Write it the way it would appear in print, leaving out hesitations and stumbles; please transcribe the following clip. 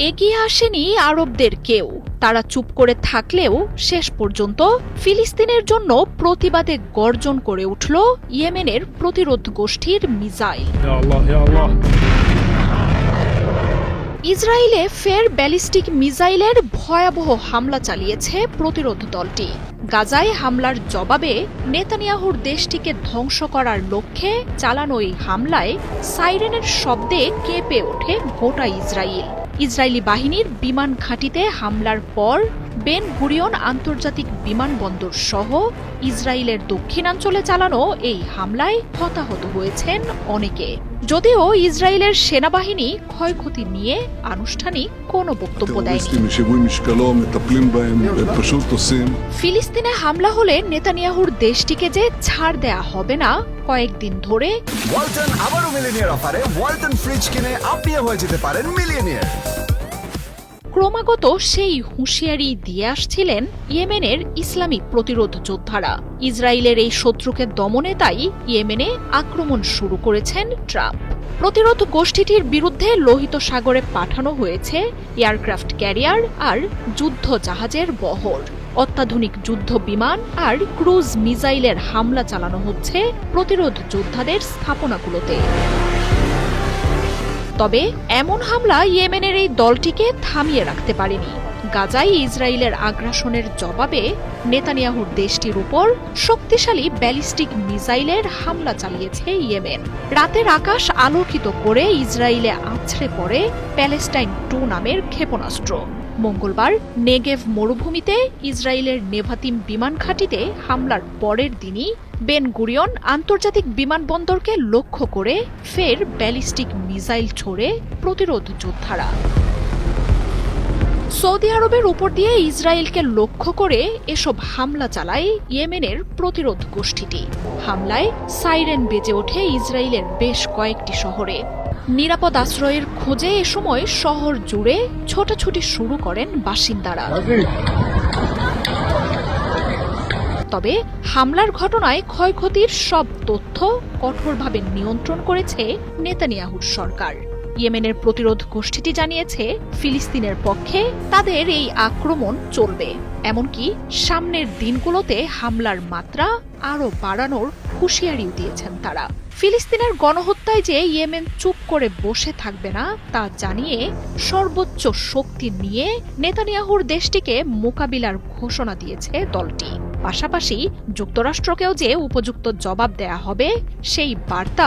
এগিয়ে আসেনি আরবদের কেউ। তারা চুপ করে থাকলেও শেষ পর্যন্ত ফিলিস্তিনের জন্য প্রতিবাদে গর্জন করে উঠল ইয়েমেনের প্রতিরোধ গোষ্ঠীর মিসাইল। ইসরায়েলে ফের ব্যালিস্টিক মিসাইলের ভয়াবহ হামলা চালিয়েছে প্রতিরোধ দলটি। গাজায় হামলার জবাবে নেতানিয়াহুর দেশটিকে ধ্বংস করার লক্ষ্যে চালানো এই হামলায় সাইরেনের শব্দে কেঁপে ওঠে গোটা ইসরায়েল। ইসরায়েলি বাহিনীর বিমান ঘাঁটিতে হামলার পর বেন গুরিয়ন আন্তর্জাতিক বিমানবন্দর সহ ইসরায়েলের দক্ষিণাঞ্চলে চালানো এই হামলায় হতাহত হয়েছেন অনেকে। যদিও ইসরায়েলের সেনাবাহিনী ক্ষয়ক্ষতি নিয়ে আনুষ্ঠানিক কোনো বক্তব্য দেয়নি। ফিলিস্তিনে হামলা হলে নেতানিয়াহুর দেশটিকে যে ছাড় দেয়া হবে না, কয়েকদিন ধরে ওয়ালটন আবারও মিলিয়নিয়ার অফারে ওয়ালটন ফ্রিজ কিনে আপনিও হয়ে যেতে পারেন মিলিয়নিয়ার। ক্রমাগত সেই হুঁশিয়ারি দিয়ে আসছিলেন ইয়েমেনের ইসলামী প্রতিরোধ যোদ্ধারা। ইসরায়েলের এই শত্রুকে দমনে তাই ইয়েমেনে আক্রমণ শুরু করেছেন ট্রাম্প। প্রতিরোধ গোষ্ঠীটির বিরুদ্ধে লোহিত সাগরে পাঠানো হয়েছে এয়ারক্রাফট ক্যারিয়ার আর যুদ্ধ জাহাজের বহর। অত্যাধুনিক যুদ্ধ বিমান আর ক্রুজ মিসাইলের হামলা চালানো হচ্ছে প্রতিরোধ যোদ্ধাদের স্থাপনাগুলোতে। তবে এমন হামলা ইয়েমেনের এই দলটিকে থামিয়ে রাখতে পারেনি। গাজায় ইসরায়েলের আগ্রাসনের জবাবে নেতানিয়াহুর দেশটির উপর শক্তিশালী ব্যালিস্টিক মিসাইলের হামলা চালিয়েছে ইয়েমেন। রাতের আকাশ আলোকিত করে ইসরায়েলে আছড়ে পড়ে প্যালেস্টাইন 2 নামের ক্ষেপণাস্ত্র। মঙ্গলবার নেগেভ মরুভূমিতে ইসরায়েলের নেভাতিম বিমান ঘাঁটিতে হামলার পরের দিনই বেন গুরিয়ন আন্তর্জাতিক বিমানবন্দরকে লক্ষ্য করে ফের ব্যালিস্টিক মিসাইল ছোড়ে প্রতিরোধ যোদ্ধারা। সৌদি আরবের উপর দিয়ে ইসরায়েলকে লক্ষ্য করে এসব হামলা চালায় ইয়েমেনের প্রতিরোধ গোষ্ঠীটি। হামলায় সাইরেন বেজে ওঠে ইসরায়েলের বেশ কয়েকটি শহরে। নিরাপদ আশ্রয়ের খোঁজে এ সময় শহর জুড়ে ছোটাছুটি শুরু করেন বাসিন্দারা। তবে হামলার ঘটনায় ক্ষয়ক্ষতির সব তথ্য কঠোরভাবে নিয়ন্ত্রণ করেছে নেতানিয়াহুর সরকার। ইয়েমেনের প্রতিরোধ গোষ্ঠীটি জানিয়েছে ফিলিস্তিনের পক্ষে তাদের এই আক্রমণ চলবে, এমনকি সামনের দিনগুলোতে হামলার মাত্রা আরও বাড়ানোর হুঁশিয়ারিও দিয়েছেন তারা। ফিলিস্তিনের গণহত্যায় যে ইয়েমেন চুপ করে বসে থাকবে না তা জানিয়ে সর্বোচ্চ শক্তি নিয়ে নেতানিয়াহুর দেশটিকে মোকাবিলার ঘোষণা দিয়েছে দলটি। পাশাপাশি যুক্তরাষ্ট্রকেও যে উপযুক্ত জবাব দেয়া হবে সেই বার্তাও